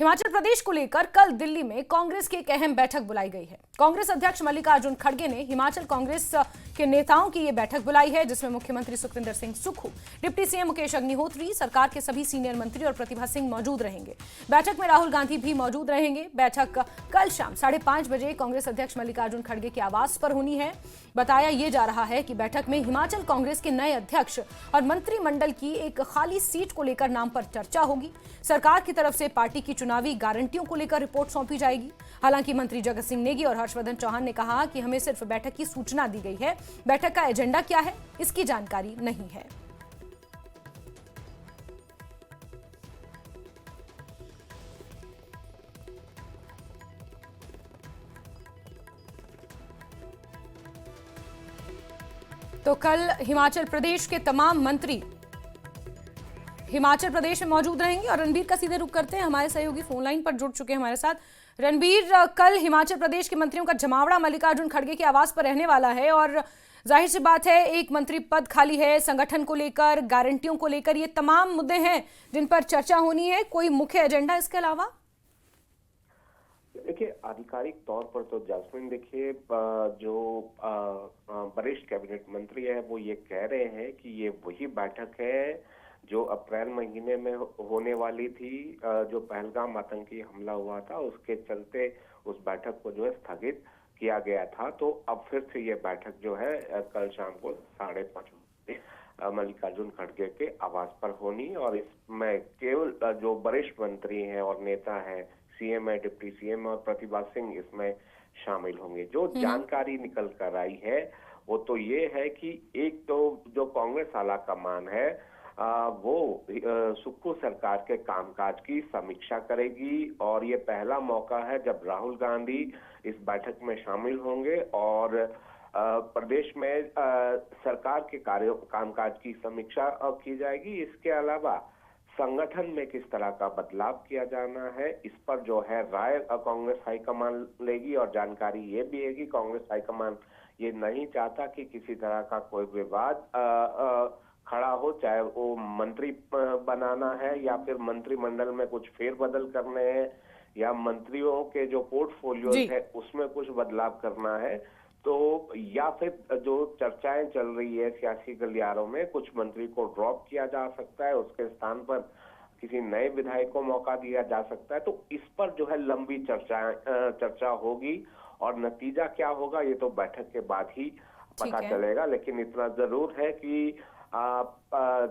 हिमाचल प्रदेश को लेकर कल दिल्ली में कांग्रेस की एक अहम बैठक बुलाई गई है। कांग्रेस अध्यक्ष मल्लिकार्जुन खड़गे ने हिमाचल कांग्रेस के नेताओं की ये बैठक बुलाई है, जिसमें मुख्यमंत्री सुखविंदर सिंह सुक्खू, डिप्टी सीएम मुकेश अग्निहोत्री, सरकार के सभी सीनियर मंत्री और प्रतिभा सिंह मौजूद रहेंगे। बैठक में राहुल गांधी भी मौजूद रहेंगे। बैठक कल शाम 5:30 बजे कांग्रेस अध्यक्ष मल्लिकार्जुन खड़गे के आवास पर होनी है। बताया ये जा रहा है कि बैठक में हिमाचल कांग्रेस के नए अध्यक्ष और मंत्रिमंडल की एक खाली सीट को लेकर नाम पर चर्चा होगी। सरकार की तरफ से पार्टी की चुनावी गारंटियों को लेकर रिपोर्ट सौंपी जाएगी। हालांकि मंत्री जगत सिंह नेगी और हर्षवर्धन चौहान ने कहा कि हमें सिर्फ बैठक की सूचना दी गई है, बैठक का एजेंडा क्या है इसकी जानकारी नहीं है। तो कल हिमाचल प्रदेश के तमाम मंत्री हिमाचल प्रदेश में मौजूद रहेंगे और रणबीर का सीधे रुख करते हैं। हमारे सहयोगी फोन लाइन पर जुड़ चुके हैं हमारे साथ। रणबीर, कल हिमाचल प्रदेश के मंत्रियों का जमावड़ा मल्लिकार्जुन खड़गे के आवास पर रहने वाला है और जाहिर सी बात है एक मंत्री पद खाली है, संगठन को लेकर, गारंटियों को लेकर, ये तमाम मुद्दे हैं जिन पर चर्चा होनी है। कोई मुख्य एजेंडा इसके अलावा? देखिए, आधिकारिक तौर पर तो जैस्मिन, देखिए जो वरिष्ठ कैबिनेट मंत्री है वो ये कह रहे हैं कि ये वही बैठक है जो अप्रैल महीने में होने वाली थी। जो पहलगाम आतंकी हमला हुआ था उसके चलते उस बैठक को जो है स्थगित किया गया था। तो अब फिर से ये बैठक जो है कल शाम को 5:30 बजे मल्लिकार्जुन खड़गे के आवास पर होनी, और इसमें केवल जो वरिष्ठ मंत्री हैं और नेता हैं, सीएम है, डिप्टी सीएम और प्रतिभा सिंह इसमें शामिल होंगे। जो जानकारी निकल कर आई है वो तो ये है कि एक तो जो कांग्रेस आला कमान है वो सुक्खू सरकार के कामकाज की समीक्षा करेगी, और ये पहला मौका है जब राहुल गांधी इस बैठक में शामिल होंगे और प्रदेश में सरकार के कामकाज की समीक्षा की जाएगी। इसके अलावा संगठन में किस तरह का बदलाव किया जाना है इस पर जो है राय कांग्रेस हाईकमान लेगी, और जानकारी ये भी है कि कांग्रेस हाईकमान ये नहीं चाहता कि किसी तरह का कोई विवाद खड़ा हो, चाहे वो मंत्री बनाना है या फिर मंत्रिमंडल में कुछ फेरबदल करने हैं या मंत्रियों के जो पोर्टफोलियो है उसमें कुछ बदलाव करना है, तो या फिर जो चर्चाएं चल रही है सियासी गलियारों में कुछ मंत्री को ड्रॉप किया जा सकता है, उसके स्थान पर किसी नए विधायक को मौका दिया जा सकता है। तो इस पर जो है लंबी चर्चा होगी और नतीजा क्या होगा ये तो बैठक के बाद ही पता चलेगा। लेकिन इतना जरूर है कि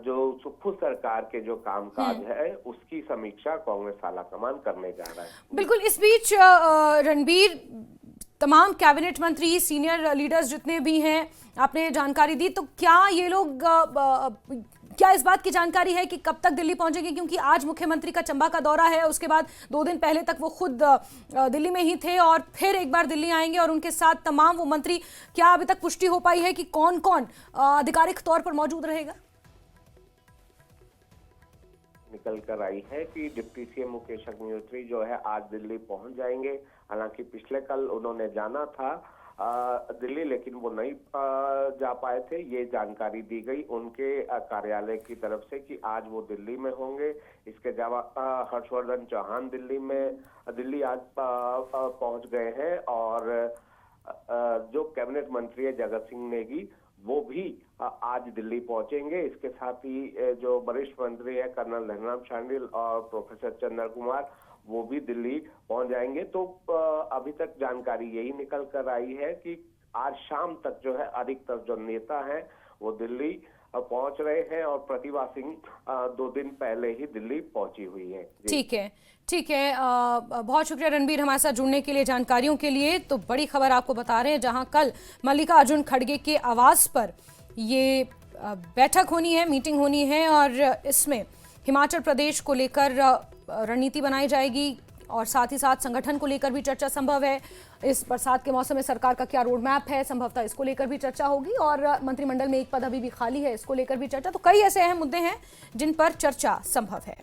जो सुक्खू सरकार के जो कामकाज है उसकी समीक्षा कांग्रेस आलाकमान करने जा रहा है। बिल्कुल। इस बीच रणबीर, तमाम कैबिनेट मंत्री, सीनियर लीडर्स जितने भी हैं, आपने जानकारी दी, तो क्या ये लोग क्या इस बात की जानकारी है कि कब तक दिल्ली पहुंचेंगे? क्योंकि आज मुख्यमंत्री का चंबा का दौरा है, उसके बाद 2 दिन पहले तक वो खुद दिल्ली में ही थे और फिर एक बार दिल्ली आएंगे और उनके साथ तमाम वो मंत्री। क्या अभी तक पुष्टि हो पाई है कि कौन कौन आधिकारिक तौर पर मौजूद रहेगा? निकल कर आई है कि डिप्टी सीएम मुकेश अग्निहोत्री जो है आज दिल्ली पहुंच जाएंगे। हालांकि पिछले कल उन्होंने जाना था दिल्ली, लेकिन वो नहीं जा पाए थे। ये जानकारी दी गई उनके कार्यालय की तरफ से कि आज वो दिल्ली में होंगे। इसके अलावा हर्षवर्धन चौहान दिल्ली आज पहुंच गए हैं, और जो कैबिनेट मंत्री है जगत सिंह नेगी वो भी आज दिल्ली पहुंचेंगे। इसके साथ ही जो वरिष्ठ मंत्री है कर्नल धनराम शांडिल और प्रोफेसर चंद्र कुमार वो भी दिल्ली पहुंच जाएंगे। तो अभी तक जानकारी यही निकल कर आई है कि आज शाम तक जो है अधिकतर जो नेता हैं वो दिल्ली पहुंच रहे हैं, और प्रतिभा सिंह 2 दिन पहले ही दिल्ली पहुंची हुई है। ठीक है, ठीक है। बहुत शुक्रिया रणबीर हमारे साथ जुड़ने के लिए, जानकारियों के लिए। तो बड़ी खबर आपको बता रहे हैं, जहां कल मल्लिकार्जुन खड़गे के आवास पर ये बैठक होनी है, मीटिंग होनी है, और इसमें हिमाचल प्रदेश को लेकर रणनीति बनाई जाएगी और साथ ही साथ संगठन को लेकर भी चर्चा संभव है। इस बरसात के मौसम में सरकार का क्या रोड मैप है, संभवतः इसको लेकर भी चर्चा होगी, और मंत्रिमंडल में एक पद अभी भी खाली है, इसको लेकर भी चर्चा। तो कई ऐसे अहम मुद्दे हैं जिन पर चर्चा संभव है।